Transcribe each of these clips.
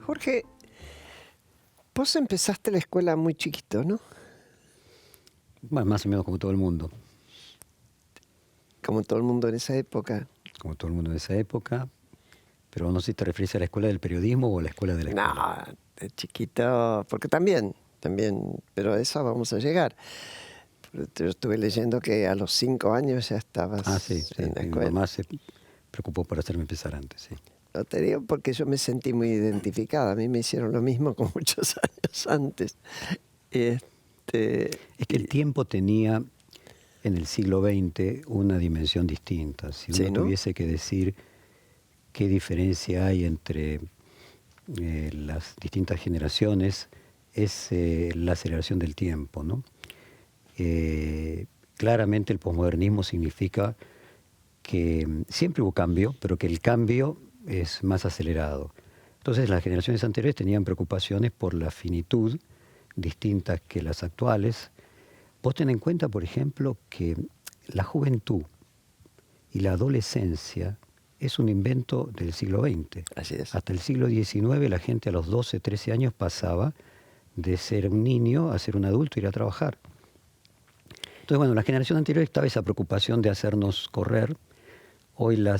Jorge, vos empezaste la escuela muy chiquito, ¿no? Bueno, más o menos como todo el mundo. Como todo el mundo en esa época. Como todo el mundo en esa época. Pero no sé si te refieres a la escuela del periodismo o a la escuela de la escuela. No, de chiquito, porque también, pero a eso vamos a llegar. Yo estuve leyendo que a los 5 años ya estabas Sí. en la Mi escuela. mamá se preocupó por hacerme empezar antes, sí. No te digo porque yo me sentí muy identificada. A mí me hicieron lo mismo con muchos años antes. Es que el tiempo tenía en el siglo XX una dimensión distinta. Si uno Sí, ¿no? tuviese que decir qué diferencia hay entre las distintas generaciones, es la aceleración del tiempo, ¿no? Claramente el posmodernismo significa que siempre hubo cambio, pero que el cambio es más acelerado. Entonces las generaciones anteriores tenían preocupaciones por la finitud, distintas que las actuales. Vos ten en cuenta, por ejemplo, que la juventud y la adolescencia es un invento del siglo XX. Así es. Hasta el siglo XIX la gente a los 12, 13 años pasaba de ser un niño a ser un adulto y ir a trabajar. Entonces, bueno, la generación anterior estaba esa preocupación de hacernos correr. Hoy la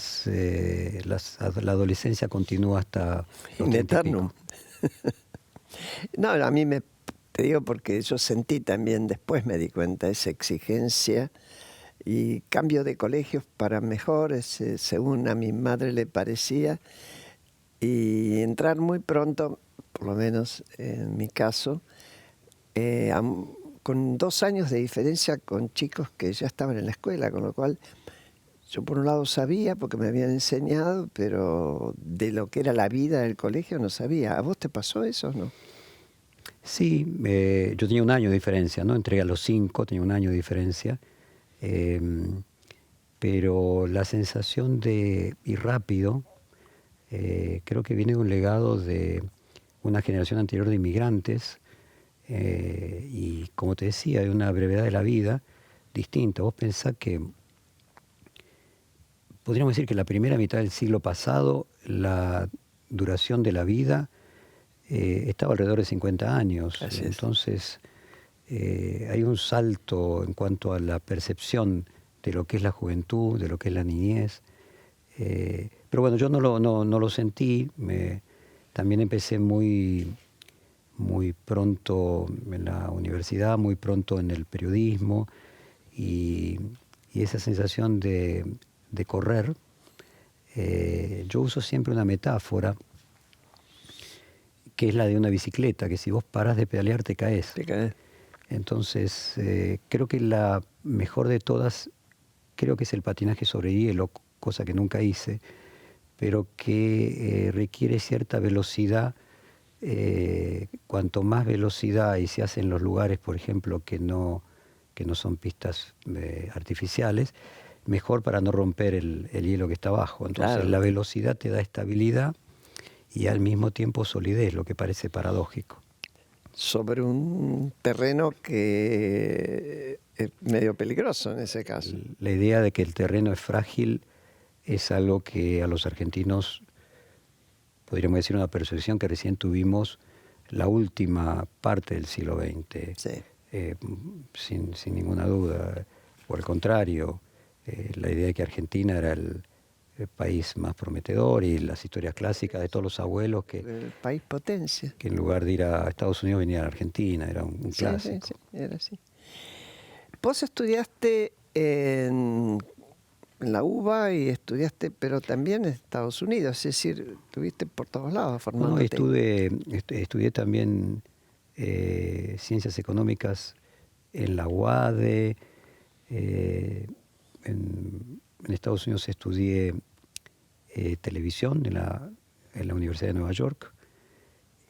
adolescencia continúa hasta los In 30 y eternum. pico. No, a mí te digo porque yo sentí también, después me di cuenta, esa exigencia y cambio de colegios para mejor, según a mi madre le parecía, y entrar muy pronto, por lo menos en mi caso, con 2 años de diferencia con chicos que ya estaban en la escuela, con lo cual yo por un lado sabía porque me habían enseñado, pero de lo que era la vida del colegio no sabía. ¿A vos te pasó eso o no? Sí, yo tenía un año de diferencia, ¿no? Entré a los 5, tenía un año de diferencia. Pero la sensación de ir rápido creo que viene de un legado de una generación anterior de inmigrantes y, como te decía, de una brevedad de la vida distinta. Vos pensás que podríamos decir que la primera mitad del siglo pasado la duración de la vida estaba alrededor de 50 años. Así es. Entonces hay un salto en cuanto a la percepción de lo que es la juventud, de lo que es la niñez. Pero bueno, yo no lo sentí. También empecé muy pronto en la universidad, muy pronto en el periodismo, y esa sensación de correr, yo uso siempre una metáfora, que es la de una bicicleta, que si vos parás de pedalear te caes. Te caes. Entonces, creo que la mejor de todas, creo que es el patinaje sobre hielo, cosa que nunca hice, pero que requiere cierta velocidad. Cuanto más velocidad y se hace en los lugares, por ejemplo, que no son pistas artificiales, mejor para no romper el hielo que está abajo. Entonces, Claro. La velocidad te da estabilidad y al mismo tiempo solidez, lo que parece paradójico. Sobre un terreno que es medio peligroso en ese caso. La idea de que el terreno es frágil es algo que a los argentinos, podríamos decir, una percepción que recién tuvimos la última parte del siglo XX, Sí. sin ninguna duda. Por el contrario, la idea de que Argentina era el país más prometedor, y las historias clásicas de todos los abuelos El país potencia. que en lugar de ir a Estados Unidos venían a Argentina, era un clásico. Sí, era así. Vos estudiaste en en la UBA y estudiaste, pero también en Estados Unidos, es decir, estuviste por todos lados Bueno, formándote. estudié también ciencias económicas en la UADE. En Estados Unidos estudié televisión en la Universidad de Nueva York.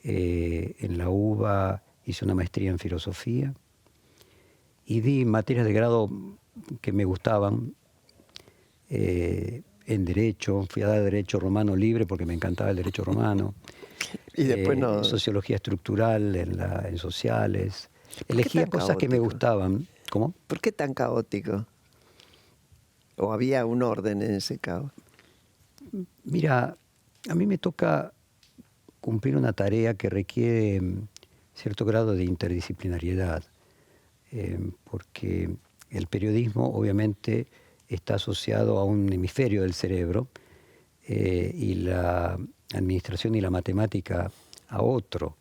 En la UBA hice una maestría en filosofía y di materias de grado que me gustaban. En Derecho, fui a dar Derecho Romano Libre porque me encantaba el Derecho Romano. Y después no. Sociología estructural en sociales. ¿Por qué Elegía tan cosas que me caótico? gustaban. ¿Cómo? ¿Por qué tan caótico? ¿O había un orden en ese caos? Mira, a mí me toca cumplir una tarea que requiere cierto grado de interdisciplinariedad, porque el periodismo obviamente está asociado a un hemisferio del cerebro y la administración y la matemática a otro.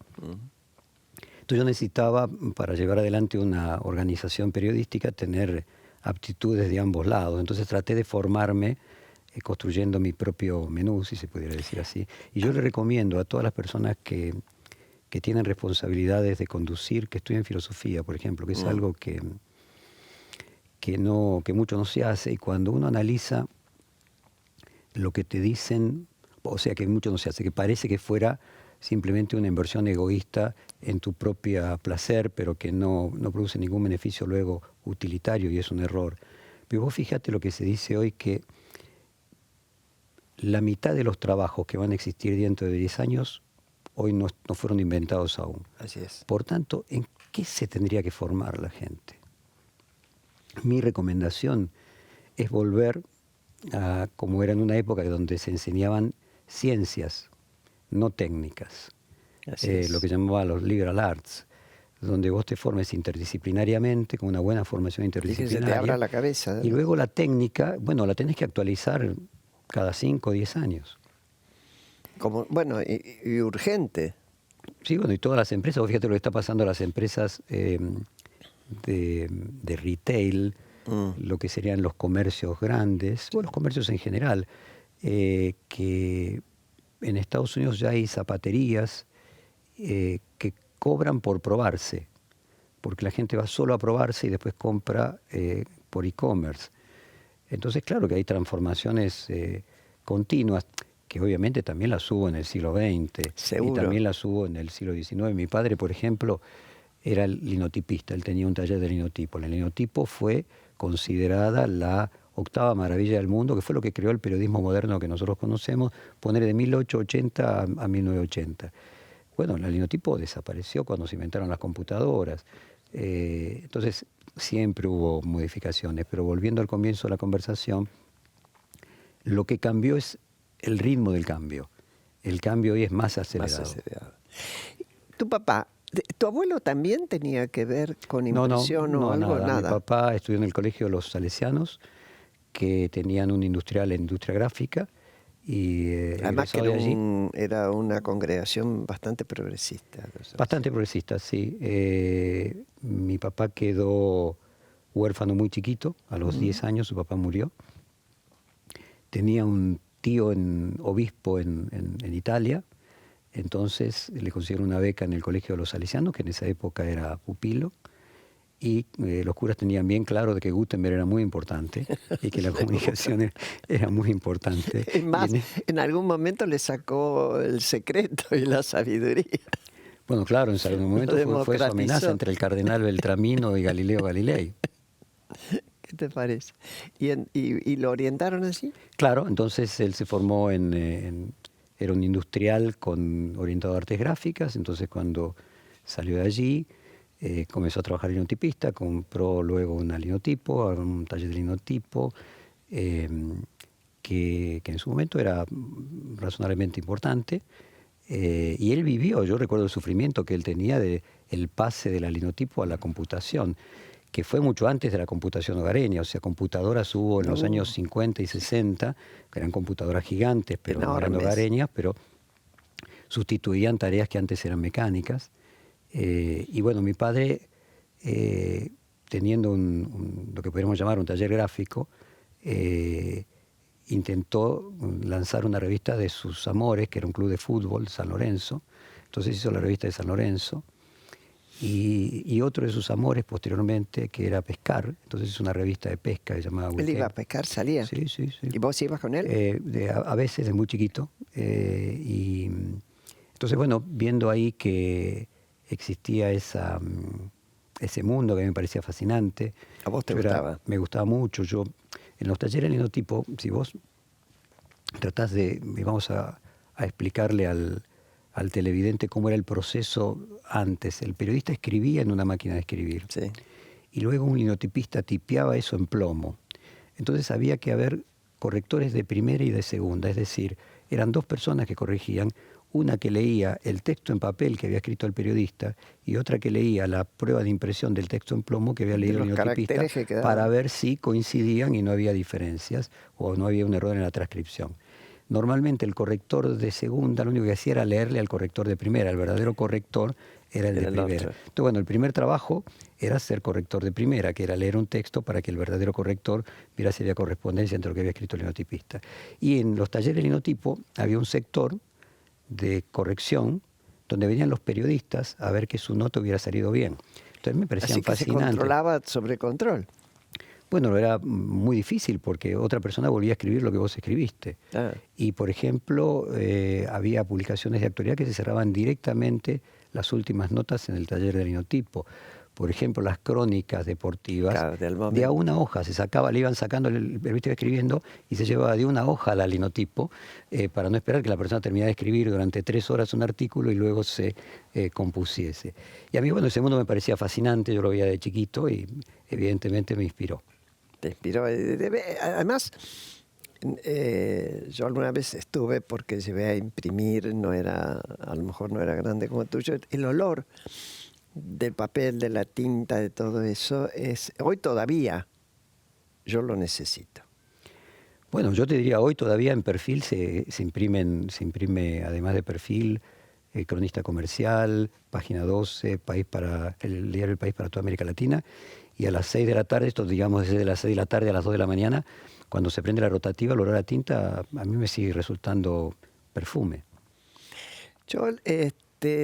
Entonces yo necesitaba, para llevar adelante una organización periodística, tener aptitudes de ambos lados. Entonces traté de formarme construyendo mi propio menú, si se pudiera decir así. Y yo le recomiendo a todas las personas que tienen responsabilidades de conducir, que estudien filosofía, por ejemplo, que es algo que mucho no se hace. Y cuando uno analiza lo que te dicen, o sea, que mucho no se hace, que parece que fuera simplemente una inversión egoísta en tu propio placer, pero que no produce ningún beneficio luego utilitario, y es un error. Pero vos fíjate lo que se dice hoy, que la mitad de los trabajos que van a existir dentro de 10 años, hoy no fueron inventados aún. Así es. Por tanto, ¿en qué se tendría que formar la gente? Mi recomendación es volver a como era en una época donde se enseñaban ciencias, no técnicas, lo que llamaban los liberal arts, donde vos te formes interdisciplinariamente, con una buena formación Y que se te interdisciplinaria. abra la cabeza. Y luego la técnica, bueno, la tenés que actualizar cada 5 o 10 años. Como, bueno, y urgente. Sí, bueno, y todas las empresas, vos fíjate lo que está pasando a las empresas de retail, lo que serían los comercios grandes, o los comercios en general, que en Estados Unidos ya hay zapaterías que cobran por probarse, porque la gente va solo a probarse y después compra por e-commerce. Entonces, claro que hay transformaciones continuas, que obviamente también las hubo en el siglo XX. Seguro. Y también las hubo en el siglo XIX. Mi padre, por ejemplo, era linotipista, él tenía un taller de linotipo. El linotipo fue considerada la 8ª maravilla del mundo, que fue lo que creó el periodismo moderno que nosotros conocemos, poner de 1880 a 1980. Bueno, el linotipo desapareció cuando se inventaron las computadoras. Entonces, siempre hubo modificaciones, pero volviendo al comienzo de la conversación, lo que cambió es el ritmo del cambio. El cambio hoy es más acelerado. Más acelerado. Tu papá, ¿tu abuelo también tenía que ver con impresión o algo? Nada. Mi papá estudió en el colegio de los Salesianos, que tenían un industrial en industria gráfica. Y además que allí. Era una congregación bastante progresista. Bastante progresista, sí. Mi papá quedó huérfano muy chiquito, a los 10 años su papá murió. Tenía un tío obispo en Italia, entonces le consiguieron una beca en el colegio de los Salesianos, que en esa época era pupilo, y los curas tenían bien claro de que Gutenberg era muy importante y que la comunicación era muy importante. Es más, en algún momento le sacó el secreto y la sabiduría. Bueno, claro, en algún momento fue su amenaza entre el cardenal Beltramino y Galileo Galilei. ¿Qué te parece? ¿Y lo orientaron así? Claro, entonces él se formó era un industrial orientado a artes gráficas, entonces cuando salió de allí comenzó a trabajar linotipista, compró luego un taller de linotipo, que en su momento era razonablemente importante, y él vivió, yo recuerdo el sufrimiento que él tenía del pase de la linotipo a la computación, que fue mucho antes de la computación hogareña, o sea, computadoras hubo en los años 50 y 60, que eran computadoras gigantes, pero no eran hogareñas, pero sustituían tareas que antes eran mecánicas. Y bueno, mi padre, teniendo lo que podríamos llamar un taller gráfico, intentó lanzar una revista de sus amores, que era un club de fútbol, San Lorenzo. Entonces hizo la revista de San Lorenzo. Y otro de sus amores posteriormente, que era pescar. Entonces hizo una revista de pesca que se llamaba Él Weekend. iba a pescar, salía. Sí, sí, sí. ¿Y vos ibas con él? A veces, de muy chiquito. Y entonces, bueno, viendo ahí que existía ese mundo que a mí me parecía fascinante. ¿A vos te gustaba? Me gustaba mucho. Yo, en los talleres de linotipo, si vos tratás de, vamos a explicarle al televidente cómo era el proceso antes. El periodista escribía en una máquina de escribir. Sí. Y luego un linotipista tipeaba eso en plomo. Entonces había que haber correctores de primera y de segunda. Es decir, eran dos personas que corregían. Una que leía el texto en papel que había escrito el periodista y otra que leía la prueba de impresión del texto en plomo que había leído el linotipista para ver si coincidían y no había diferencias o no había un error en la transcripción. Normalmente el corrector de segunda lo único que hacía era leerle al corrector de primera. El verdadero corrector era el de primera. Entonces, bueno, el primer trabajo era ser corrector de primera, que era leer un texto para que el verdadero corrector viera si había correspondencia entre lo que había escrito el linotipista. Y en los talleres de linotipo había un sector de corrección donde venían los periodistas a ver que su nota hubiera salido bien. Entonces me parecían fascinantes. Se controlaba sobre control. Bueno, era muy difícil porque otra persona volvía a escribir lo que vos escribiste. Ah. Y, por ejemplo, había publicaciones de actualidad que se cerraban directamente las últimas notas en el taller de linotipo. Por ejemplo, las crónicas deportivas, claro, de a una hoja se sacaba, le iban sacando, el periodista iba escribiendo y se llevaba de una hoja al linotipo para no esperar que la persona terminara de escribir durante 3 horas un artículo y luego se compusiese. Y a mí, bueno, ese mundo me parecía fascinante, yo lo veía de chiquito y evidentemente me inspiró. Te inspiró. Además, yo alguna vez estuve porque llevé a imprimir, a lo mejor no era grande como el tuyo, el olor del papel, de la tinta, de todo eso, hoy todavía yo lo necesito. Bueno, yo te diría, hoy todavía en perfil se imprime, además de perfil, Cronista Comercial, Página 12, el diario El País para toda América Latina, y a las 6 de la tarde, esto digamos desde las 6 de la tarde a las 2 de la mañana, cuando se prende la rotativa, el olor a tinta a mí me sigue resultando perfume. Yo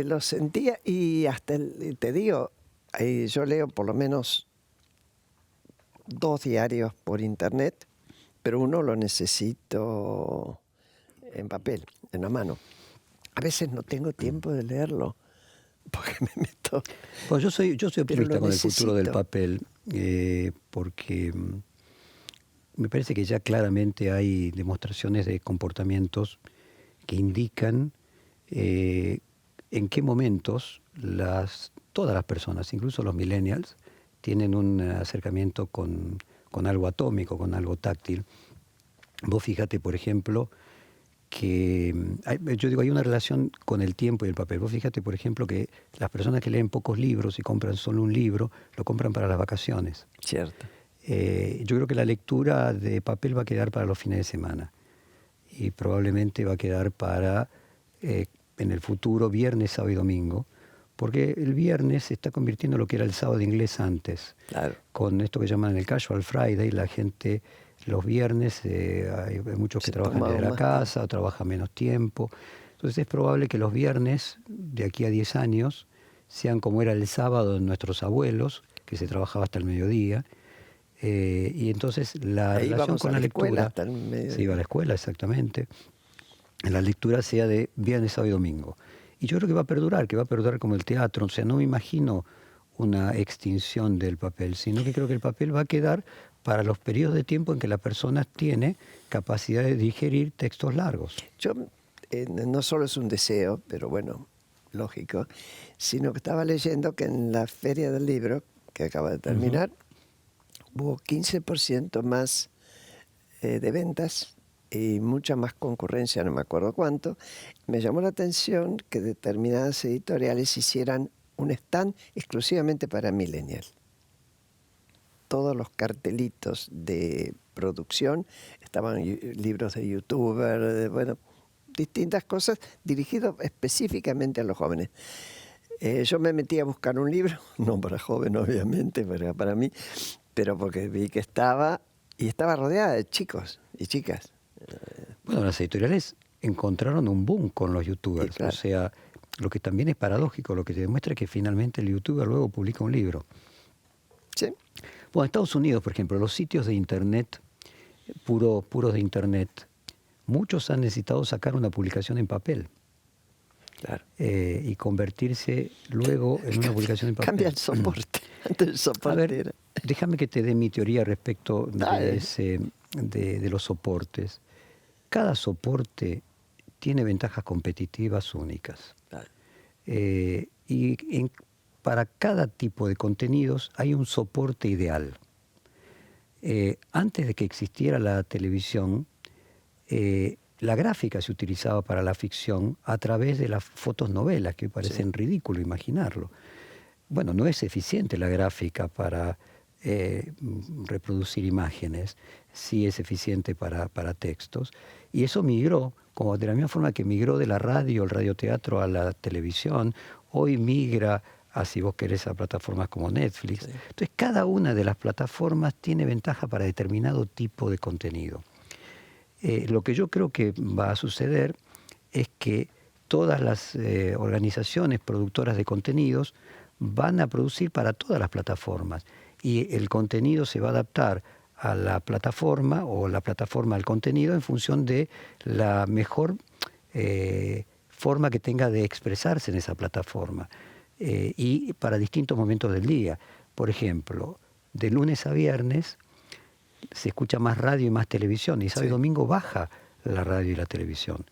lo sentía y hasta, te digo, yo leo por lo menos 2 diarios por internet, pero uno lo necesito en papel, en la mano. A veces no tengo tiempo de leerlo, porque me meto... Pues yo soy optimista con el futuro del papel, porque me parece que ya claramente hay demostraciones de comportamientos que indican en qué momentos todas las personas, incluso los millennials, tienen un acercamiento con algo atómico, con algo táctil. Vos fíjate, por ejemplo, que hay una relación con el tiempo y el papel. Vos fíjate, por ejemplo, que las personas que leen pocos libros y compran solo un libro, lo compran para las vacaciones. Cierto. Yo creo que la lectura de papel va a quedar para los fines de semana y probablemente va a quedar para... en el futuro, viernes, sábado y domingo, porque el viernes se está convirtiendo en lo que era el sábado inglés antes. Claro. Con esto que llaman el casual Friday, la gente los viernes, hay muchos que trabajan desde la casa, o trabajan menos tiempo. Entonces es probable que los viernes, de aquí a 10 años, sean como era el sábado de nuestros abuelos, que se trabajaba hasta el mediodía. Y entonces la relación con la lectura... Se iba a la escuela, exactamente. La lectura sea de viernes, sábado y domingo. Y yo creo que va a perdurar como el teatro. O sea, no me imagino una extinción del papel, sino que creo que el papel va a quedar para los periodos de tiempo en que la persona tiene capacidad de digerir textos largos. Yo, no solo es un deseo, pero bueno, lógico, sino que estaba leyendo que en la Feria del Libro, que acaba de terminar, hubo 15% más de ventas y mucha más concurrencia, no me acuerdo cuánto. Me llamó la atención que determinadas editoriales hicieran un stand exclusivamente para millennial. Todos los cartelitos de producción estaban libros de youtuber, bueno, distintas cosas dirigidos específicamente a los jóvenes. Yo me metí a buscar un libro, no para joven obviamente, para mí, pero porque vi que estaba Y estaba rodeada de chicos y chicas. Bueno, las editoriales encontraron un boom con los youtubers. Sí, claro. O sea, lo que también es paradójico, lo que te demuestra que finalmente el youtuber luego publica un libro. Sí. Bueno, en Estados Unidos, por ejemplo, los sitios de internet, puros de internet, muchos han necesitado sacar una publicación en papel. Claro. Y convertirse luego en una publicación en papel. Cambia el soporte. Antes el soporte A ver, era... déjame que te dé mi teoría respecto de los soportes. Cada soporte tiene ventajas competitivas únicas. Claro. Para cada tipo de contenidos hay un soporte ideal. Antes de que existiera la televisión, la gráfica se utilizaba para la ficción a través de las fotonovelas, que parecen ridículo imaginarlo. Bueno, no es eficiente la gráfica para reproducir imágenes, sí es eficiente para textos. Y eso migró, como de la misma forma que migró de la radio, el radioteatro a la televisión, hoy migra a, si vos querés, a plataformas como Netflix. Sí. Entonces, cada una de las plataformas tiene ventaja para determinado tipo de contenido. Lo que yo creo que va a suceder es que todas las organizaciones productoras de contenidos van a producir para todas las plataformas y el contenido se va a adaptar a la plataforma o la plataforma al contenido en función de la mejor forma que tenga de expresarse en esa plataforma y para distintos momentos del día. Por ejemplo, de lunes a viernes se escucha más radio y más televisión, y sábado y domingo baja la radio y la televisión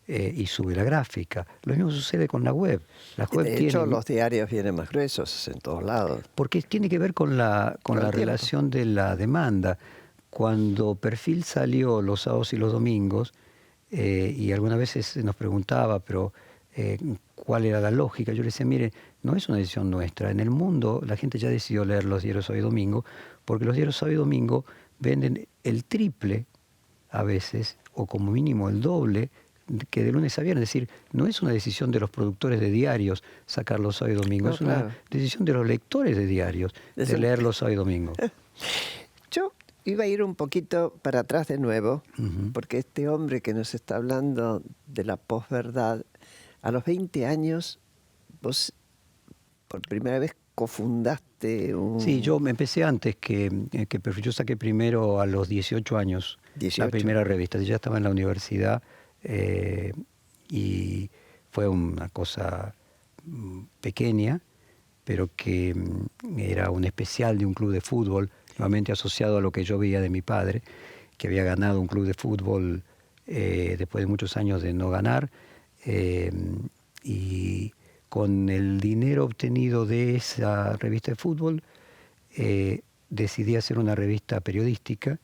y sube la gráfica. Lo mismo sucede con la web. La web de hecho, los diarios vienen más gruesos en todos lados. Porque tiene que ver con la relación de la demanda. Cuando Perfil salió los sábados y los domingos, y algunas veces nos preguntaba, pero ¿cuál era la lógica? Yo le decía, mire, no es una decisión nuestra. En el mundo la gente ya decidió leer los diarios sábado y domingo, porque los diarios sábado y domingo venden el triple a veces, o como mínimo el doble, que de lunes a viernes. Es decir, no es una decisión de los productores de diarios sacar los sábado y domingo, es una decisión de los lectores de diarios de leer los sábado y domingo. Yo iba a ir un poquito para atrás de nuevo, porque este hombre que nos está hablando de la posverdad, a los 20 años, vos por primera vez cofundaste un... Sí, yo me empecé antes que Perfil. Yo saqué primero a los 18 años 18. La primera revista. Yo ya estaba en la universidad y fue una cosa pequeña, pero que era un especial de un club de fútbol, nuevamente asociado a lo que yo veía de mi padre, que había ganado un club de fútbol después de muchos años de no ganar, y con el dinero obtenido de esa revista de fútbol decidí hacer una revista periodística,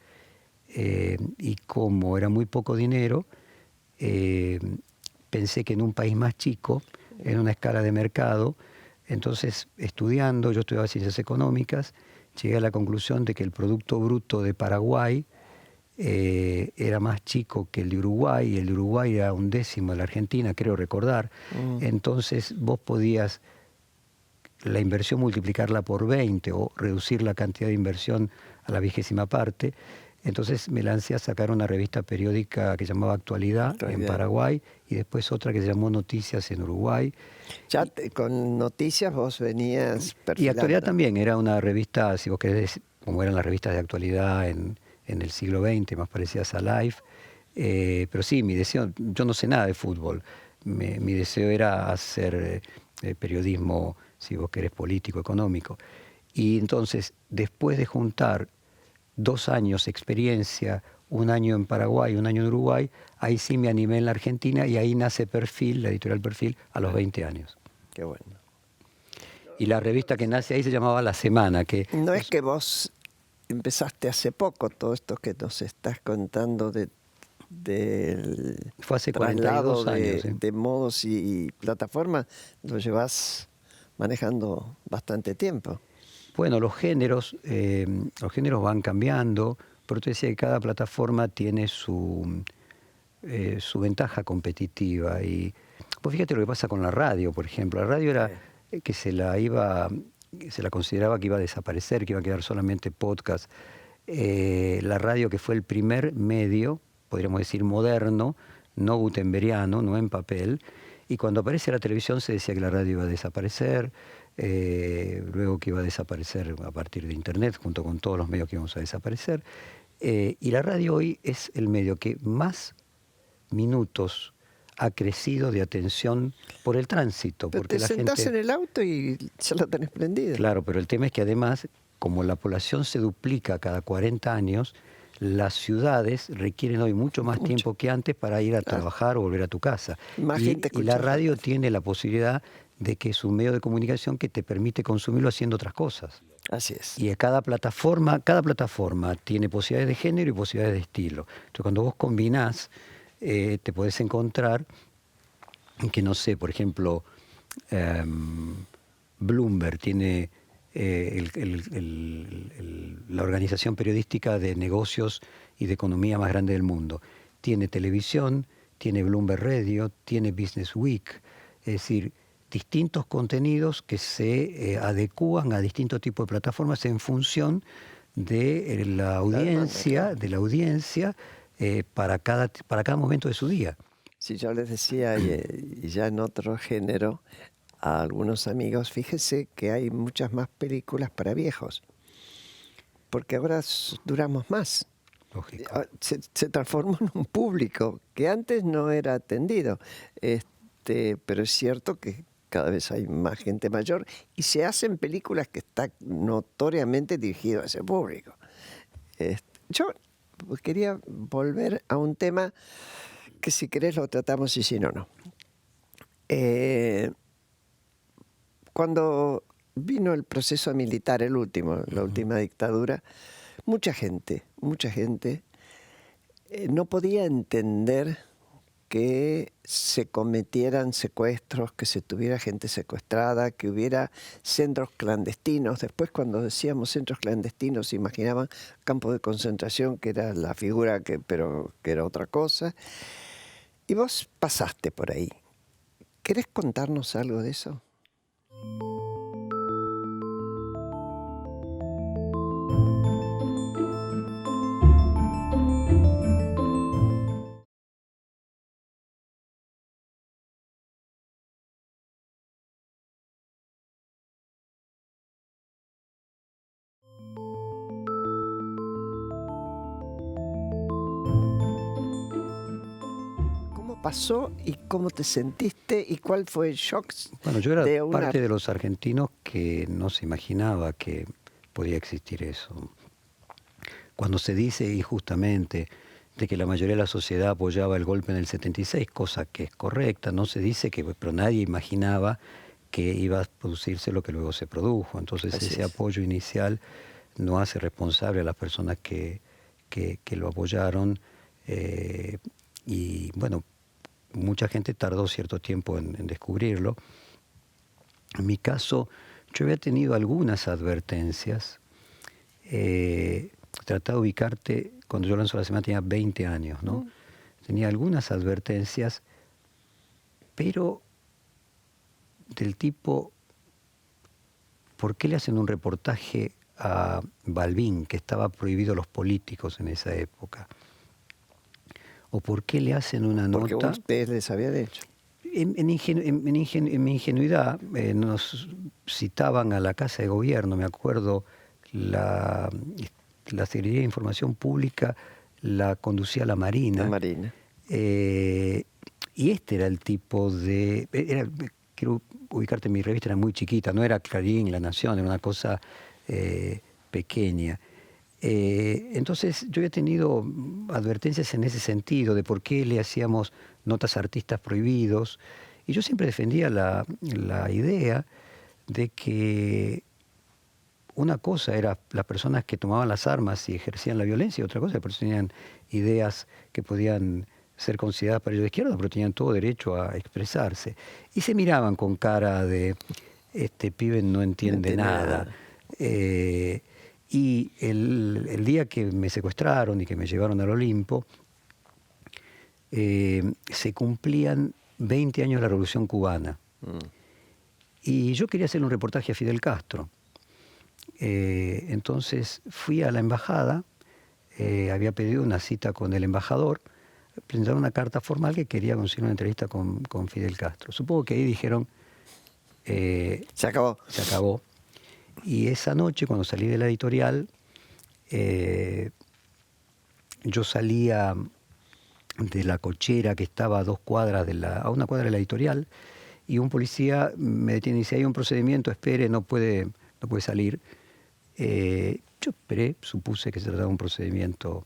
y como era muy poco dinero, pensé que en un país más chico, en una escala de mercado, entonces estudiando, yo estudiaba ciencias económicas, llegué a la conclusión de que el Producto Bruto de Paraguay era más chico que el de Uruguay, y el de Uruguay era 1/10 de la Argentina, creo recordar. Entonces vos podías la inversión multiplicarla por 20 o reducir la cantidad de inversión a la 20ª parte. Entonces me lancé a sacar una revista periódica que se llamaba Actualidad en Paraguay, y después otra que se llamó Noticias en Uruguay. Ya con Noticias vos venías perfilando. Y Actualidad también era una revista, si vos querés, como eran las revistas de actualidad en el siglo XX, más parecidas a Life. Pero sí, mi deseo, yo no sé nada de fútbol. Mi deseo era hacer periodismo, si vos querés, político, económico. Y entonces, después de juntar 2 años de experiencia, 1 año en Paraguay, 1 año en Uruguay, ahí sí me animé en la Argentina, y ahí nace Perfil, la editorial Perfil, a los 20 años. Qué bueno. Y la revista que nace ahí se llamaba La Semana. No es que vos empezaste hace poco, todo esto que nos estás contando del fue hace 42 años, de modos y plataformas, lo llevas manejando bastante tiempo. Bueno, los géneros van cambiando, pero te decía que cada plataforma tiene su ventaja competitiva. Y pues fíjate lo que pasa con la radio, por ejemplo. La radio era que se la consideraba que iba a desaparecer, que iba a quedar solamente podcast. la radio, que fue el primer medio, podríamos decir moderno, no gutenberiano, no en papel, y cuando aparece la televisión se decía que la radio iba a desaparecer, luego que iba a desaparecer a partir de Internet, junto con todos los medios que íbamos a desaparecer, y la radio hoy es el medio que más minutos ha crecido de atención por el tránsito. Pero porque te la sentás gente... en el auto y ya lo tenés prendido. Claro, pero el tema es que además, como la población se duplica cada 40 años, las ciudades requieren hoy mucho más tiempo que antes para ir a trabajar o volver a tu casa. Más gente Y la escucha radio radio. tiene la posibilidad de que es un medio de comunicación que te permite consumirlo haciendo otras cosas. Así es. Y cada plataforma tiene posibilidades de género y posibilidades de estilo. Entonces, cuando vos combinás, te podés encontrar que, no sé, por ejemplo, Bloomberg tiene la organización periodística de negocios y de economía más grande del mundo. Tiene televisión, tiene Bloomberg Radio, tiene Business Week, es decir, distintos contenidos que se adecúan a distintos tipos de plataformas en función de la audiencia, para cada momento de su día. Si yo les decía, y ya en otro género, a algunos amigos, fíjese que hay muchas más películas para viejos, porque ahora duramos más. Lógico. Se transformó en un público que antes no era atendido, pero es cierto que cada vez hay más gente mayor y se hacen películas que están notoriamente dirigidas a ese público. Yo quería volver a un tema que, si querés, lo tratamos y si no, no. Cuando vino el proceso militar, el último, la última dictadura, mucha gente no podía entender que se cometieran secuestros, que se tuviera gente secuestrada, que hubiera centros clandestinos. Después, cuando decíamos centros clandestinos, se imaginaban campos de concentración, que era la figura, pero que era otra cosa. Y vos pasaste por ahí. ¿Querés contarnos algo de eso? Pasó y cómo te sentiste y cuál fue el shock. Bueno, yo era parte de los argentinos que no se imaginaba que podía existir eso. Cuando se dice injustamente de que la mayoría de la sociedad apoyaba el golpe en el 76, cosa que es correcta, no se dice que, pero nadie imaginaba que iba a producirse lo que luego se produjo. Entonces ese apoyo inicial no hace responsable a las personas que lo apoyaron, y bueno, mucha gente tardó cierto tiempo en descubrirlo. En mi caso, yo había tenido algunas advertencias. Trataba de ubicarte, cuando yo lanzo la semana tenía 20 años, ¿no? Tenía algunas advertencias, pero del tipo, ¿por qué le hacen un reportaje a Balbín, que estaba prohibido a los políticos en esa época? ¿O por qué le hacen una nota? Porque ustedes les habían hecho. En mi ingenuidad nos citaban a la Casa de Gobierno, me acuerdo, la Secretaría de Información Pública la conducía la Marina. La Marina. Y este era el tipo de... quiero ubicarte, mi revista era muy chiquita, no era Clarín, La Nación, era una cosa pequeña. Entonces yo había tenido advertencias en ese sentido de por qué le hacíamos notas a artistas prohibidos, y yo siempre defendía la idea de que una cosa era las personas que tomaban las armas y ejercían la violencia, y otra cosa, las personas tenían ideas que podían ser consideradas para ellos de izquierda, pero tenían todo derecho a expresarse. Y se miraban con cara de, este pibe no entiende nada. Y el día que me secuestraron y que me llevaron al Olimpo, se cumplían 20 años de la Revolución Cubana. Y yo quería hacer un reportaje a Fidel Castro. Entonces fui a la embajada había pedido una cita con el embajador, presentaron una carta formal que quería conseguir una entrevista con Fidel Castro. Supongo que ahí dijeron, Se acabó. se acabó. Y esa noche, cuando salí de la editorial, yo salía de la cochera que estaba a 2 cuadras a 1 cuadra de la editorial, y un policía me detiene y dice: hay un procedimiento, espere, no puede salir. Yo esperé, supuse que se trataba de un procedimiento.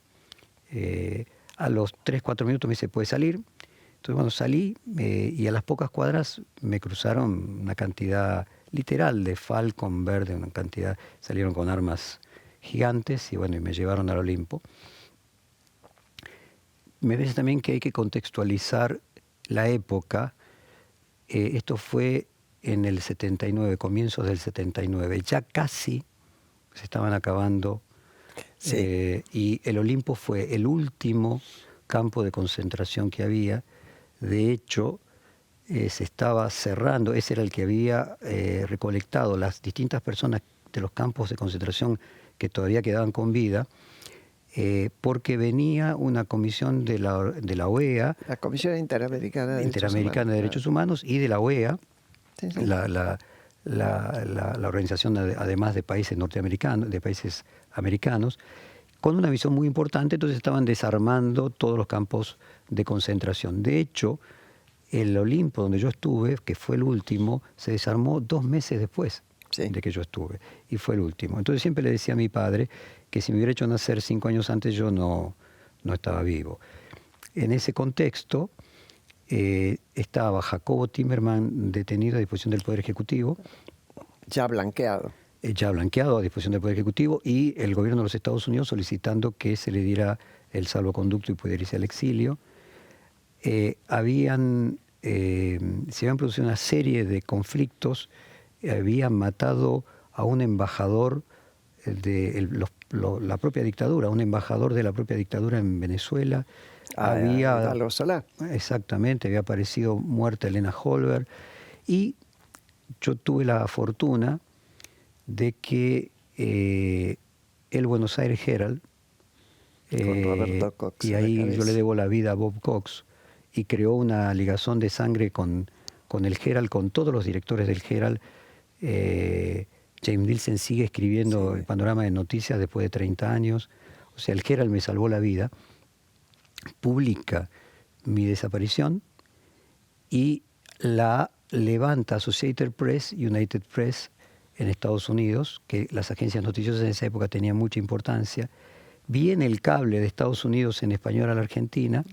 A los 3-4 minutos me dice: puede salir. Entonces cuando salí, y a las pocas cuadras me cruzaron una cantidad literal de Falcon verde, una cantidad, salieron con armas gigantes y bueno, y me llevaron al Olimpo. Me parece también que hay que contextualizar la época. Esto fue en el 79, comienzos del 79. Ya casi se estaban acabando. Sí. Y el Olimpo fue el último campo de concentración que había. De hecho, se estaba cerrando. Ese era el que había recolectado las distintas personas de los campos de concentración que todavía quedaban con vida. Porque venía una comisión de la OEA, La Comisión Interamericana de de Derechos Humanos, y de la OEA, sí, sí. la organización además de países norteamericanos, de países americanos, con una visión muy importante. Entonces estaban desarmando todos los campos de concentración. De hecho, el Olimpo, donde yo estuve, que fue el último, se desarmó 2 meses después de que yo estuve, y fue el último. Entonces siempre le decía a mi padre que si me hubiera hecho nacer 5 años antes, yo no estaba vivo. En ese contexto estaba Jacobo Timerman detenido a disposición del Poder Ejecutivo. Ya blanqueado. Ya blanqueado a disposición del Poder Ejecutivo, y el gobierno de los Estados Unidos solicitando que se le diera el salvoconducto y pudiera irse al exilio. Se habían producido una serie de conflictos. Habían matado a un embajador de la propia dictadura, un embajador de la propia dictadura en Venezuela. Hidalgo Solá. Exactamente, había aparecido muerta Elena Holberg. Y yo tuve la fortuna de que el Buenos Aires Herald, Con Roberto Cox y a la ahí cabeza. yo le debo la vida a Bob Cox, y creó una ligazón de sangre con el Herald, con todos los directores del Herald. James Nielsen sigue escribiendo el panorama de noticias después de 30 años. O sea, el Herald me salvó la vida. Publica mi desaparición y la levanta Associated Press, United Press en Estados Unidos, que las agencias noticiosas en esa época tenían mucha importancia. Viene el cable de Estados Unidos en español a la Argentina.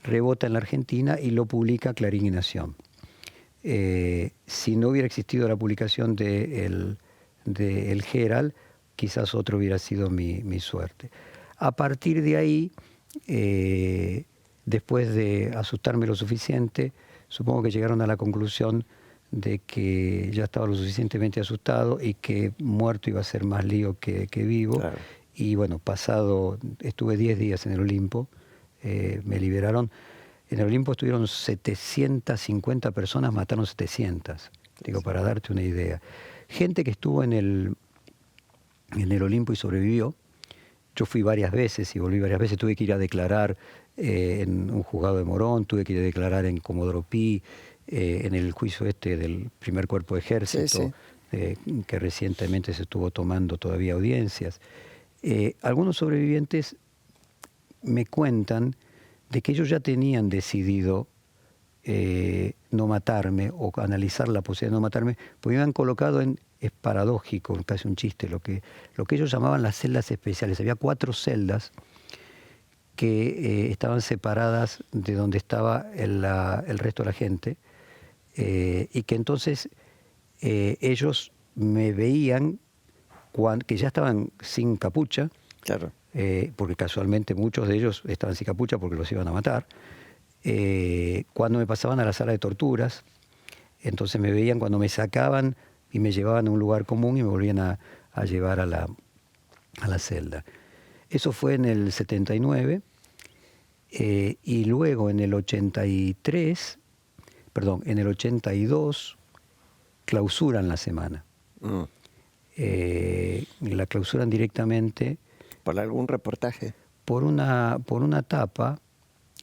Rebota en la Argentina y lo publica Clarín y Nación. Si no hubiera existido la publicación de el Herald, quizás otro hubiera sido mi suerte. A partir de ahí, después de asustarme lo suficiente, supongo que llegaron a la conclusión de que ya estaba lo suficientemente asustado y que muerto iba a ser más lío que vivo. Claro. Y bueno, estuve 10 días en el Olimpo, me liberaron. En el Olimpo estuvieron 750 personas, mataron 700. Digo, para darte una idea. Gente que estuvo en el Olimpo y sobrevivió. Yo fui varias veces y volví varias veces. Tuve que ir a declarar en un juzgado de Morón, tuve que ir a declarar en Comodoro Pi, en el juicio del primer cuerpo de ejército, que recientemente se estuvo tomando todavía audiencias. Algunos sobrevivientes me cuentan de que ellos ya tenían decidido no matarme, o analizar la posibilidad de no matarme, porque me habían colocado es paradójico, casi un chiste, lo que ellos llamaban las celdas especiales. Había 4 celdas que estaban separadas de donde estaba el resto de la gente, y que entonces ellos me veían que ya estaban sin capucha. Claro. Porque casualmente muchos de ellos estaban sin capucha porque los iban a matar. Cuando me pasaban a la sala de torturas, entonces me veían cuando me sacaban y me llevaban a un lugar común y me volvían a llevar a la celda. Eso fue en el 79, y luego en el 82 clausuran la semana. La clausuran directamente. ¿Por algún reportaje? Por una tapa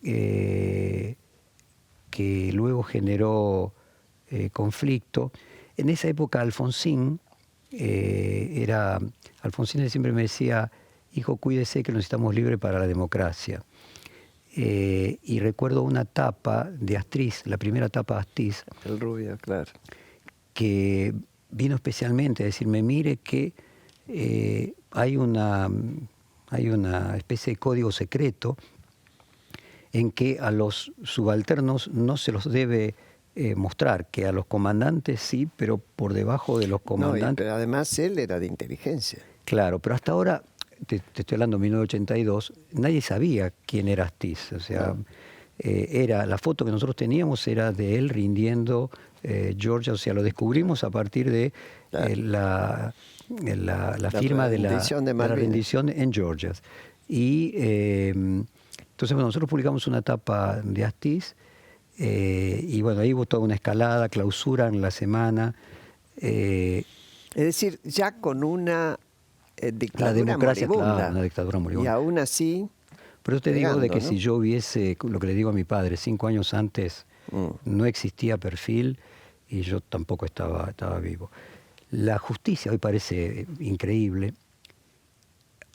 que luego generó conflicto. En esa época Alfonsín siempre me decía: hijo, cuídese que nos estamos libres para la democracia. Y recuerdo una tapa de Astriz, la primera tapa de Astriz. El Rubio, claro. Que vino especialmente a decirme: mire que hay una especie de código secreto en que a los subalternos no se los debe mostrar, que a los comandantes sí, pero por debajo de los comandantes. No, pero además él era de inteligencia. Claro, pero hasta ahora, te estoy hablando de 1982, nadie sabía quién era Astiz. O sea, la foto que nosotros teníamos era de él rindiendo Georgia. O sea, lo descubrimos a partir de la firma de la rendición en Georgia. Y entonces, bueno, nosotros publicamos una tapa de Astiz. Y bueno, ahí hubo toda una escalada, clausuran la semana. Es decir, ya con una dictadura la democracia, moribunda. Claro, una dictadura moribunda. Y aún así... Pero yo te digo de que, ¿no? si yo hubiese, lo que le digo a mi padre, 5 años antes no existía perfil y yo tampoco estaba vivo. La justicia, hoy parece increíble,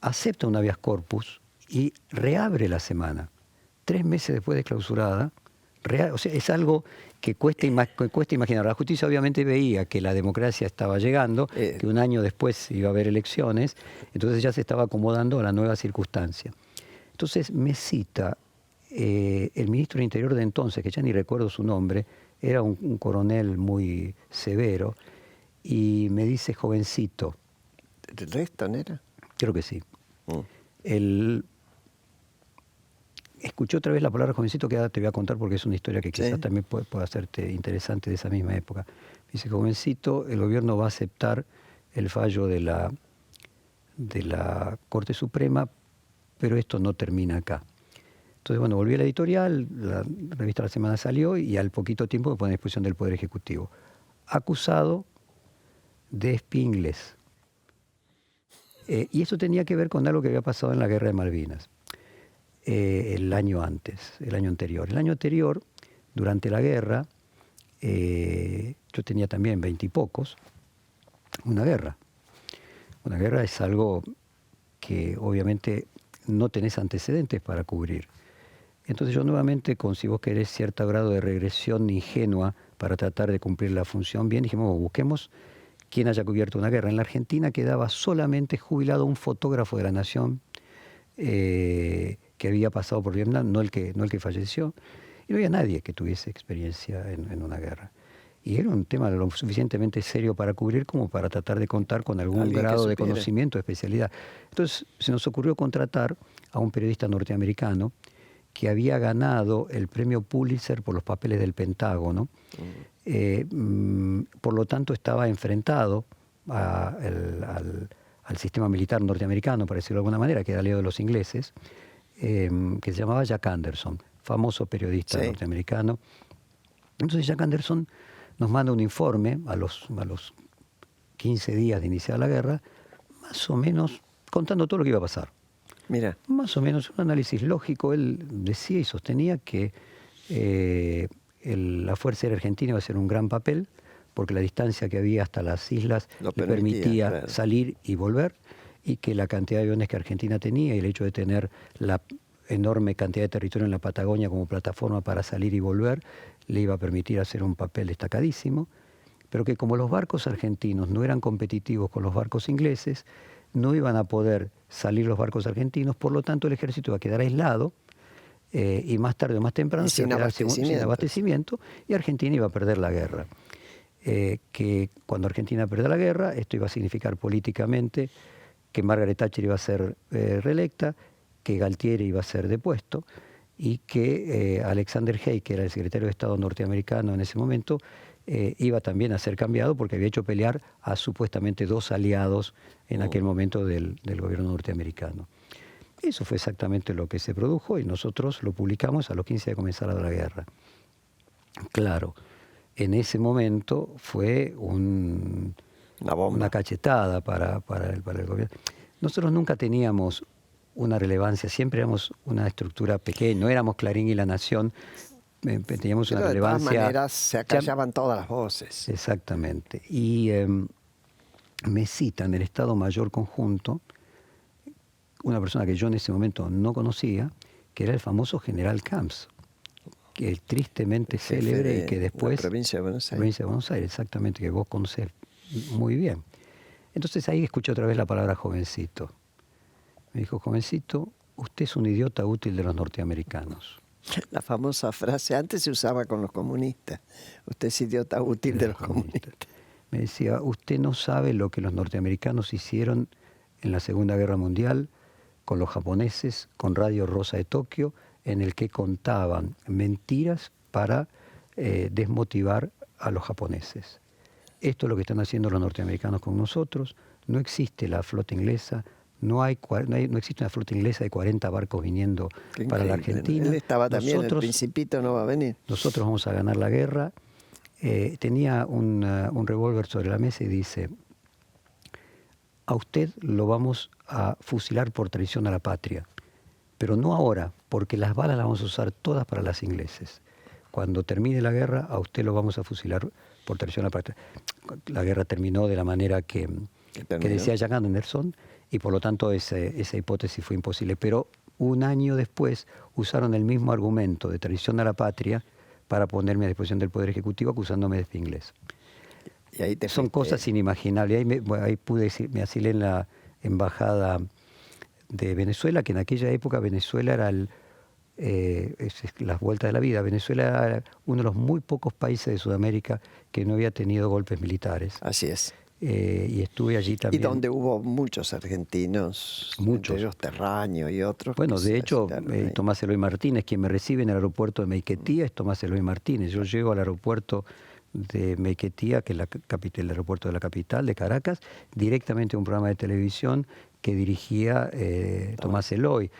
acepta un habeas corpus y reabre la semana. 3 meses después de clausurada. O sea, es algo que cuesta imaginar. La justicia obviamente veía que la democracia estaba llegando, que un año después iba a haber elecciones, entonces ya se estaba acomodando a la nueva circunstancia. Entonces me cita el ministro del Interior de entonces, que ya ni recuerdo su nombre, era un coronel muy severo, y me dice: jovencito. ¿Reston era? Creo que sí. Escuché otra vez la palabra jovencito, que ahora te voy a contar porque es una historia que quizás también puede hacerte interesante de esa misma época. Dice: jovencito, el gobierno va a aceptar el fallo de la Corte Suprema, pero esto no termina acá. Entonces, bueno, volví a la editorial, la revista La Semana salió y al poquito tiempo me pone a disposición del Poder Ejecutivo. Acusado de espía inglés. Y eso tenía que ver con algo que había pasado en la Guerra de Malvinas. El año anterior. El año anterior, durante la guerra, yo tenía también 20 y pocos. Una guerra es algo que obviamente no tenés antecedentes para cubrir. Entonces yo nuevamente, si vos querés cierto grado de regresión ingenua para tratar de cumplir la función bien, dijimos: busquemos quien haya cubierto una guerra. En la Argentina quedaba solamente jubilado un fotógrafo de la Nación, que había pasado por Vietnam, no el que falleció, y no había nadie que tuviese experiencia en una guerra. Y era un tema lo suficientemente serio para cubrir como para tratar de contar con algún grado de conocimiento, de especialidad. Entonces se nos ocurrió contratar a un periodista norteamericano que había ganado el premio Pulitzer por los papeles del Pentágono. Por lo tanto, estaba enfrentado al sistema militar norteamericano, por decirlo de alguna manera, que era aliado de los ingleses, que se llamaba Jack Anderson, famoso periodista norteamericano. Entonces Jack Anderson nos manda un informe a los 15 días de iniciar la guerra, más o menos contando todo lo que iba a pasar. Mira. Más o menos un análisis lógico. Él decía y sostenía que la Fuerza Aérea Argentina iba a hacer un gran papel, porque la distancia que había hasta las islas le permitía salir y volver, y que la cantidad de aviones que Argentina tenía y el hecho de tener la enorme cantidad de territorio en la Patagonia como plataforma para salir y volver le iba a permitir hacer un papel destacadísimo, pero que como los barcos argentinos no eran competitivos con los barcos ingleses, no iban a poder salir los barcos argentinos, por lo tanto el ejército iba a quedar aislado, y más tarde o más temprano sin abastecimiento, y Argentina iba a perder la guerra. Que cuando Argentina perdió la guerra, esto iba a significar políticamente que Margaret Thatcher iba a ser reelecta, que Galtieri iba a ser depuesto, y que Alexander Haig, que era el secretario de Estado norteamericano en ese momento, iba también a ser cambiado porque había hecho pelear a supuestamente 2 aliados en aquel momento del gobierno norteamericano. Eso fue exactamente lo que se produjo y nosotros lo publicamos a los 15 de comenzar la guerra. Claro, en ese momento fue una cachetada para el gobierno. Nosotros nunca teníamos una relevancia, siempre éramos una estructura pequeña, no éramos Clarín y La Nación, teníamos una Pero de todas relevancia... maneras se acallaban todas las voces. Exactamente. Y me cita en el Estado Mayor Conjunto una persona que yo en ese momento no conocía, que era el famoso general Camps, que es tristemente célebre y que después... La provincia de Buenos Aires. Provincia de Buenos Aires, exactamente, que vos conocés muy bien. Entonces ahí escuché otra vez la palabra jovencito. Me dijo, jovencito, usted es un idiota útil de los norteamericanos. La famosa frase, antes se usaba con los comunistas. Usted es idiota útil de los comunistas. Me decía, usted no sabe lo que los norteamericanos hicieron en la Segunda Guerra Mundial con los japoneses, con Radio Rosa de Tokio, en el que contaban mentiras para desmotivar a los japoneses. Esto es lo que están haciendo los norteamericanos con nosotros. No existe la flota inglesa, no existe una flota inglesa de 40 barcos viniendo para la Argentina. Él estaba también, el Principito no va a venir. Nosotros vamos a ganar la guerra. Tenía un revólver sobre la mesa y dice, a usted lo vamos a fusilar por traición a la patria, pero no ahora, porque las balas las vamos a usar todas para las ingleses. Cuando termine la guerra, a usted lo vamos a fusilar por traición a la patria. La guerra terminó de la manera que decía Jack Anderson, y por lo tanto esa hipótesis fue imposible. Pero un año después usaron el mismo argumento de traición a la patria para ponerme a disposición del Poder Ejecutivo acusándome de espía inglés. Y ahí Son cosas inimaginables. Ahí me asilé en la embajada de Venezuela, que en aquella época Venezuela era las vueltas de la vida. Venezuela era uno de los muy pocos países de Sudamérica que no había tenido golpes militares. Así es. Y estuve allí también. Y donde hubo muchos argentinos, muchos. entre ellos Terraño y otros. Bueno, de hecho, Tomás Eloy Martínez, quien me recibe en el aeropuerto de Maiquetía, es Tomás Eloy Martínez. Yo llego al aeropuerto de Maiquetía, que es el aeropuerto de la capital, de Caracas, directamente a un programa de televisión que dirigía Tomás Eloy.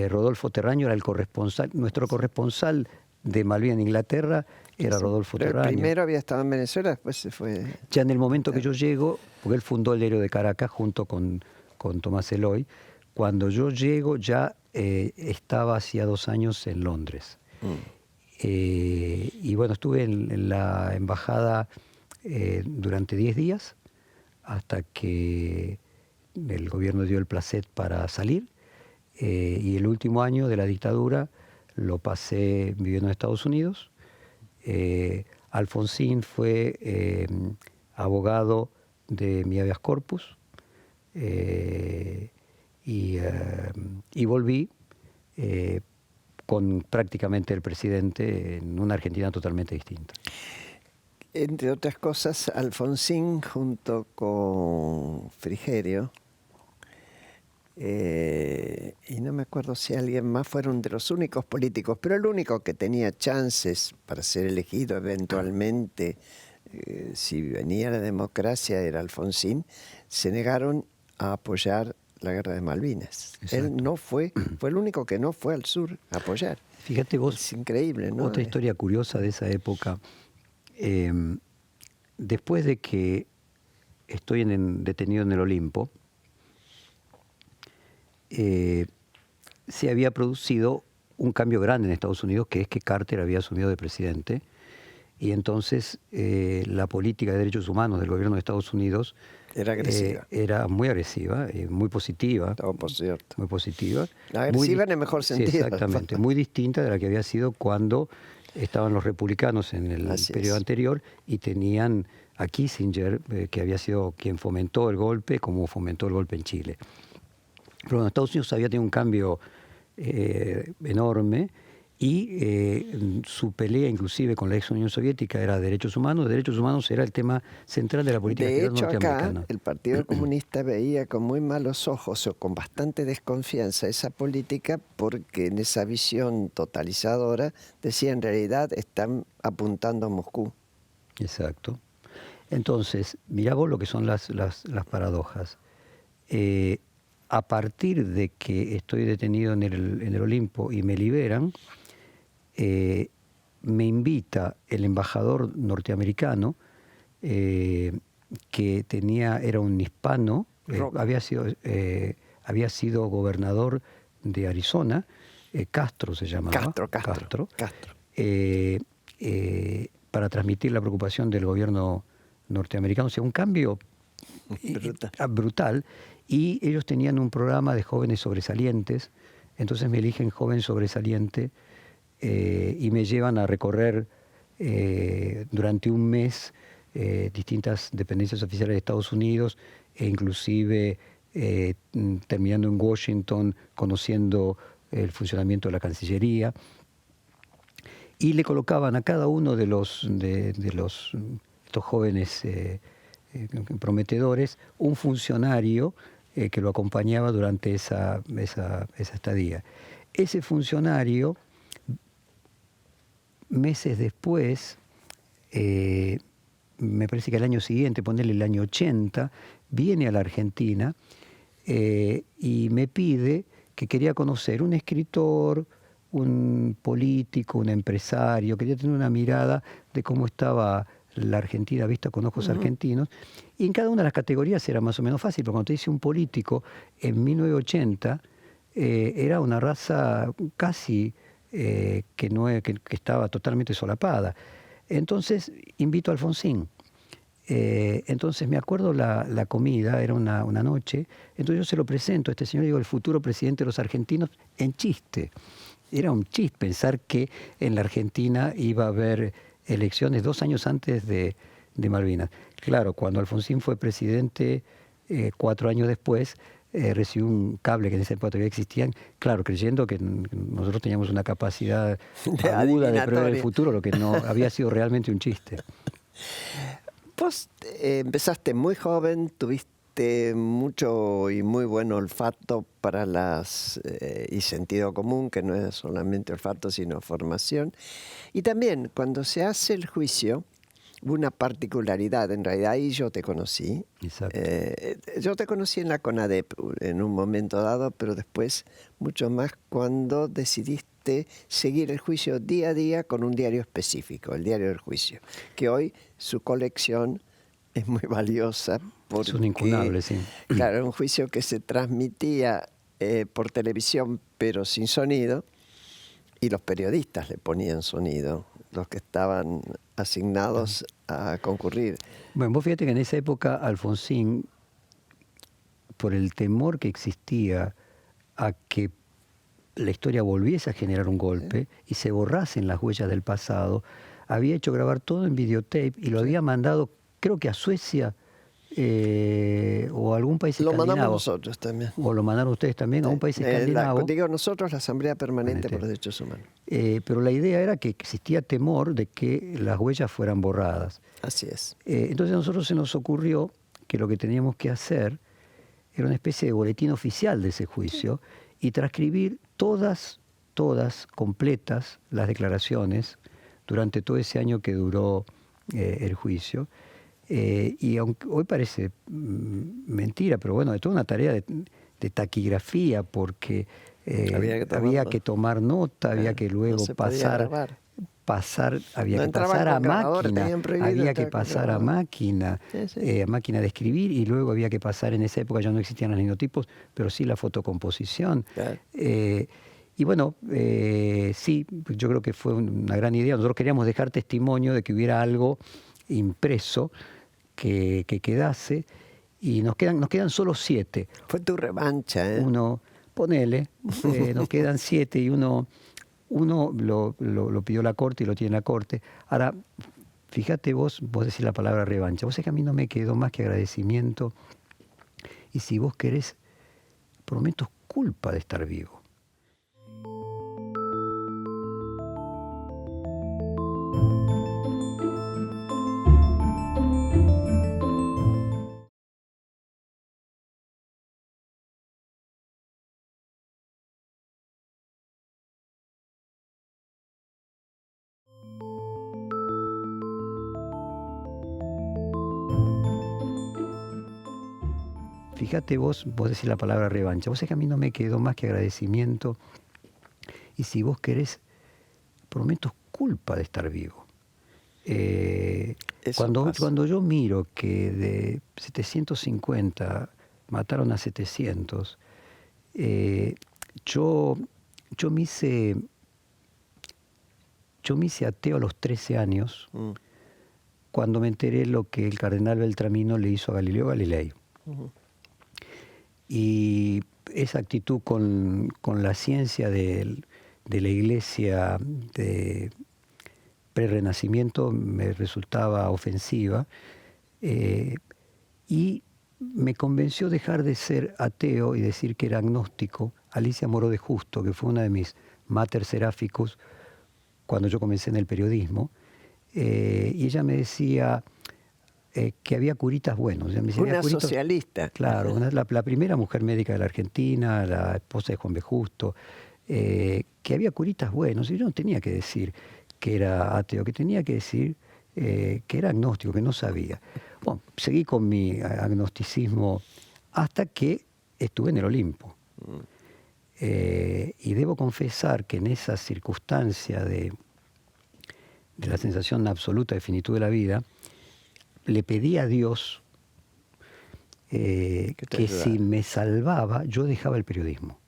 Rodolfo Terraño era el corresponsal, nuestro corresponsal de Malvinas en Inglaterra era Rodolfo Terraño. Primero había estado en Venezuela, después se fue... Ya en el momento que yo llego, porque él fundó el diario de Caracas junto con Tomás Eloy, cuando yo llego ya estaba hacía 2 años en Londres. Y bueno, estuve en la embajada durante 10 días, hasta que el gobierno dio el placet para salir, y el último año de la dictadura lo pasé viviendo en Estados Unidos. Alfonsín fue abogado de mi habeas corpus, y volví con prácticamente el presidente en una Argentina totalmente distinta. Entre otras cosas, Alfonsín junto con Frigerio, y no me acuerdo si alguien más, fueron de los únicos políticos, pero el único que tenía chances para ser elegido eventualmente, si venía la democracia, era Alfonsín. Se negaron a apoyar la guerra de Malvinas. Exacto. Él no fue el único que no fue al sur a apoyar. Fíjate vos, es increíble, ¿no? Otra historia curiosa de esa época. Después de que estoy detenido en el Olimpo, se había producido un cambio grande en Estados Unidos, que es que Carter había asumido de presidente, y entonces la política de derechos humanos del gobierno de Estados Unidos era agresiva. Era muy agresiva, muy positiva. Todo por cierto. Muy positiva. Agresiva en el mejor sentido. Sí, exactamente. Muy distinta de la que había sido cuando estaban los republicanos en el periodo anterior y tenían a Kissinger, que había sido quien fomentó el golpe, como fomentó el golpe en Chile. Pero bueno, Estados Unidos había tenido un cambio enorme, y su pelea inclusive con la ex Unión Soviética era derechos humanos. Derechos humanos era el tema central de la política exterior norteamericana. De hecho, acá el Partido Comunista veía con muy malos ojos o con bastante desconfianza esa política, porque en esa visión totalizadora decía en realidad están apuntando a Moscú. Exacto. Entonces, mirá vos lo que son las paradojas. A partir de que estoy detenido en el Olimpo y me liberan, me invita el embajador norteamericano, que era un hispano, había sido gobernador de Arizona, Castro se llamaba. Castro. Para transmitir la preocupación del gobierno norteamericano. O sea, un cambio brutal. Y ellos tenían un programa de jóvenes sobresalientes. Entonces me eligen joven sobresaliente y me llevan a recorrer durante un mes distintas dependencias oficiales de Estados Unidos, e inclusive terminando en Washington, conociendo el funcionamiento de la Cancillería. Y le colocaban a cada uno de estos jóvenes prometedores un funcionario que lo acompañaba durante esa estadía. Ese funcionario, meses después, me parece que al año siguiente, ponerle el año 80, viene a la Argentina y me pide que quería conocer un escritor, un político, un empresario, quería tener una mirada de cómo estaba la Argentina vista con ojos argentinos, y en cada una de las categorías era más o menos fácil, porque cuando te dice un político, en 1980 era una raza casi que estaba totalmente solapada. Entonces invito a Alfonsín. Entonces me acuerdo la comida, era una noche, entonces yo se lo presento a este señor, digo, el futuro presidente de los argentinos, en chiste. Era un chiste pensar que en la Argentina iba a haber elecciones 2 años antes de Malvinas. Claro, cuando Alfonsín fue presidente, 4 años después, recibió un cable que en esa época todavía existían, claro, creyendo que nosotros teníamos una capacidad aguda de prever el futuro, lo que no había sido realmente un chiste. Vos empezaste muy joven, tuviste mucho y muy buen olfato para y sentido común, que no es solamente olfato, sino formación. Y también, cuando se hace el juicio, hubo una particularidad, en realidad ahí yo te conocí. Exacto. Yo te conocí en la CONADEP en un momento dado, pero después mucho más cuando decidiste seguir el juicio día a día con un diario específico, el Diario del Juicio, que hoy su colección es muy valiosa. Es un incunable, sí. Claro, un juicio que se transmitía por televisión, pero sin sonido, y los periodistas le ponían sonido, los que estaban asignados a concurrir. Bueno, vos fíjate que en esa época Alfonsín, por el temor que existía a que la historia volviese a generar un golpe y se borrasen las huellas del pasado, había hecho grabar todo en videotape y lo había mandado, creo que a Suecia o a algún país escandinavo. Lo mandamos nosotros también. O lo mandaron ustedes también a un país escandinavo. Digo nosotros, la Asamblea Permanente por los Derechos Humanos. Pero la idea era que existía temor de que las huellas fueran borradas. Así es. Entonces a nosotros se nos ocurrió que lo que teníamos que hacer era una especie de boletín oficial de ese juicio y transcribir todas completas las declaraciones durante todo ese año que duró el juicio. Y aunque hoy parece mentira, pero bueno, es toda una tarea de taquigrafía, porque había que tomar nota, había que luego pasar, había que pasar a máquina, a máquina de escribir, y luego había que pasar, en esa época ya no existían los linotipos, pero sí la fotocomposición. Claro. Y bueno, sí, yo creo que fue una gran idea. Nosotros queríamos dejar testimonio de que hubiera algo impreso que quedase, y nos quedan solo 7. Fue tu revancha, ¿eh? Uno, ponele, nos quedan 7 y uno lo pidió la Corte y lo tiene la Corte. Ahora, fíjate vos decís la palabra revancha. Vos sabés que a mí no me quedó más que agradecimiento, y si vos querés, por momentos culpa de estar vivo. Fíjate vos decís la palabra revancha. Vos sabés que a mí no me quedó más que agradecimiento, y si vos querés, por momentos culpa de estar vivo. Cuando yo miro que de 750 mataron a 700, Yo, yo me hice, yo me hice ateo a los 13 años cuando me enteré lo que el cardenal Beltramino le hizo a Galileo Galilei. Y esa actitud con la ciencia de la iglesia de prerrenacimiento me resultaba ofensiva y me convenció dejar de ser ateo y decir que era agnóstico Alicia Moró de Justo, que fue una de mis mater seráficos cuando yo comencé en el periodismo, y ella me decía que había curitas buenos. Ella me decía, una socialista. Claro, la primera mujer médica de la Argentina, la esposa de Juan B. Justo, que había curitas buenos, y yo no tenía que decir que era ateo, que tenía que decir que era agnóstico, que no sabía. Bueno, seguí con mi agnosticismo hasta que estuve en el Olimpo. Y debo confesar que en esa circunstancia de la sensación absoluta de finitud de la vida, le pedí a Dios que si me salvaba, yo dejaba el periodismo.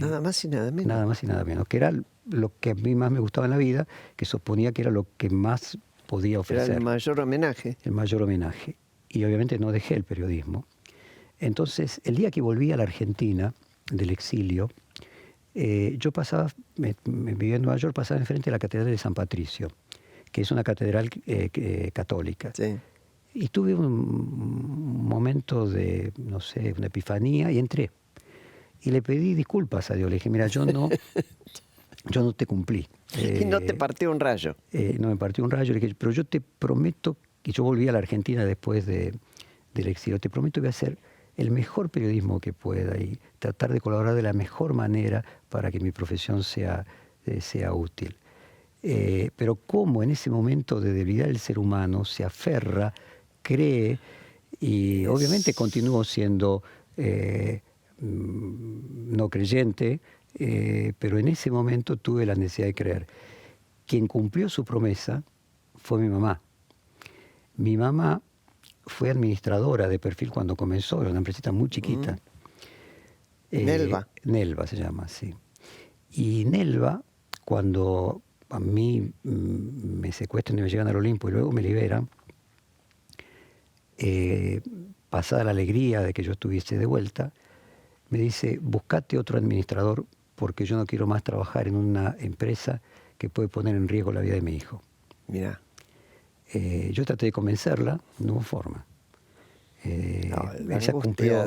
Nada más y nada menos. Nada más y nada menos, que era lo que a mí más me gustaba en la vida, que suponía que era lo que más podía ofrecer. Era el mayor homenaje. El mayor homenaje. Y obviamente no dejé el periodismo. Entonces, el día que volví a la Argentina, del exilio, yo pasaba, me vivía en Nueva York, pasaba enfrente de la Catedral de San Patricio, que es una catedral católica. Sí. Y tuve un momento de, no sé, una epifanía y entré. Y le pedí disculpas a Dios. Le dije, mira, yo no te cumplí. Y no te partió un rayo. No me partió un rayo. Le dije, pero yo te prometo, y yo volví a la Argentina después del exilio, te prometo que voy a hacer el mejor periodismo que pueda y tratar de colaborar de la mejor manera para que mi profesión sea útil. Pero cómo en ese momento de debilidad del ser humano se aferra, cree, y obviamente continúo siendo no creyente, pero en ese momento tuve la necesidad de creer. Quien cumplió su promesa fue mi mamá. Mi mamá fue administradora de Perfil cuando comenzó, era una empresita muy chiquita. Nelva. Nelva se llama, sí. Y Nelva, cuando a mí me secuestran y me llevan al Olimpo y luego me liberan, pasada la alegría de que yo estuviese de vuelta, me dice, buscate otro administrador porque yo no quiero más trabajar en una empresa que puede poner en riesgo la vida de mi hijo. Mira. Yo traté de convencerla, no hubo forma. Ella cumplió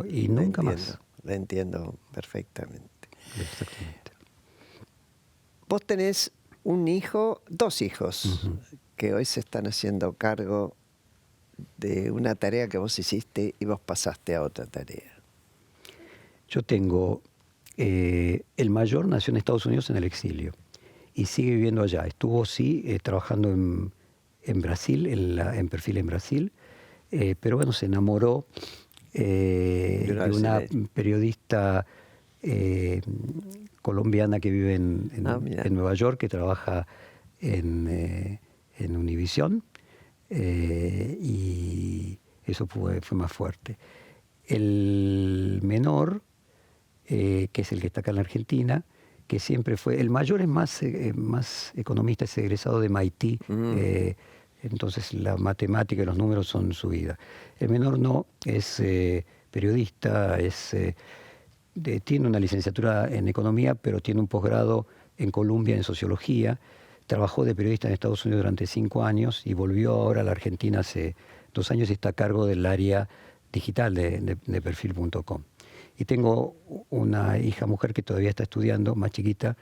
y nunca más. La entiendo perfectamente. Exactamente. Vos tenés dos hijos, que hoy se están haciendo cargo de una tarea que vos hiciste y vos pasaste a otra tarea. Yo tengo, el mayor nació en Estados Unidos en el exilio y sigue viviendo allá. Estuvo, sí, trabajando en Brasil, en Perfil en Brasil, pero bueno, se enamoró de una periodista colombiana que vive en Nueva York, que trabaja en Univisión, y eso fue más fuerte. El menor, que es el que está acá en la Argentina, que siempre fue, el mayor es más economista, es egresado de MIT, entonces la matemática y los números son su vida. El menor no, es periodista, tiene una licenciatura en economía, pero tiene un posgrado en Columbia en sociología. Trabajó de periodista en Estados Unidos durante 5 años y volvió ahora a la Argentina hace 2 años y está a cargo del área digital de Perfil.com. Y tengo una hija mujer que todavía está estudiando, más chiquita,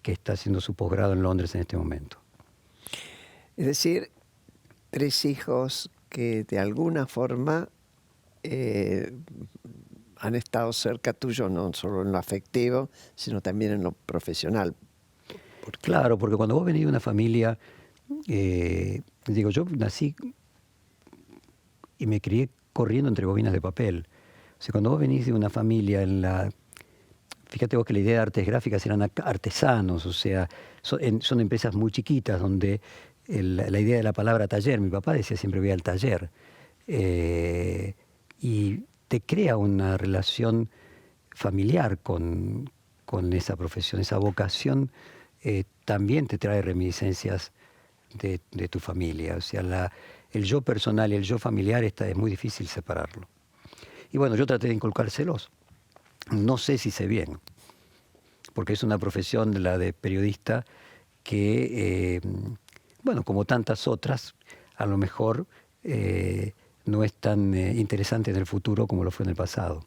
que está haciendo su posgrado en Londres en este momento. Es decir, 3 hijos que de alguna forma han estado cerca tuyo, no solo en lo afectivo, sino también en lo profesional. Claro, porque cuando vos venís de una familia, yo nací y me crié corriendo entre bobinas de papel. O sea, cuando vos venís de una familia fíjate vos que la idea de artes gráficas eran artesanos, o sea, son empresas muy chiquitas donde la idea de la palabra taller, mi papá decía siempre voy al taller. Y te crea una relación familiar con esa profesión, esa vocación también te trae reminiscencias de tu familia. O sea, el yo personal y el yo familiar es muy difícil separarlo. Y bueno, yo traté de inculcárselos. No sé si sé bien, porque es una profesión, la de periodista, que, bueno, como tantas otras, a lo mejor no es tan interesante en el futuro como lo fue en el pasado.